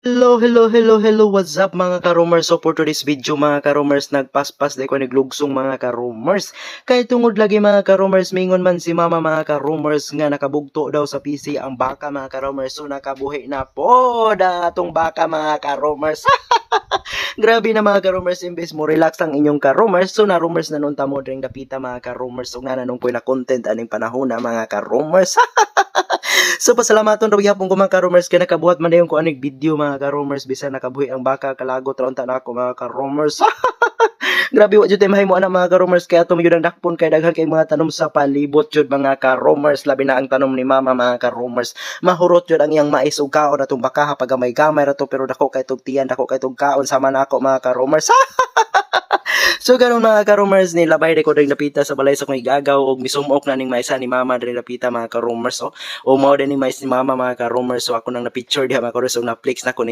Hello, what's up mga ka-roomers? So for today's video mga ka-roomers, nagpaspas di ko naglugsong mga ka-roomers. Kay tungod lagi mga ka-roomers, mingon man si mama mga ka-roomers nga nakabugto daw sa PC ang baka mga ka-roomers. So nakabuhi na po atong baka mga ka-roomers. Grabe na mga ka-roomers, imbes mo relax ang inyong ka-roomers. So na-roomers na nun tamo ring dapita mga ka-roomers. So nga nanong ko na content aning panahon na mga ka-roomers. So pasalamaton raw gyapon ko mga ka-roomers kay nakabuhat man dayon ko anig video mga ka-roomers bisan nakabuhi ang baka kalagot raw ta nako mga ka-roomers. Grabe wa jud tay mahimo ana mga ka-roomers kay ato gyud ang dakpon kay daghan kay mga tanom sa palibot jud mga ka-roomers labi na ang tanom ni mama mga ka-roomers. Mahurot jud ang iyang mais ug kaon atong baka pagamay-gamay ra to pero dako kay tug tiyan dako kay tug kaon sama nako mga ka-roomers. So karon mga ka-roomers ni labay ko ding napita sa balay sa kong igagaw og misumok na ning maisa ni mama diri napita mga ka-roomers o mao din ni mais ni mama mga ka-roomers so ako nang na picture diha mga ka-roomers og na flex na ko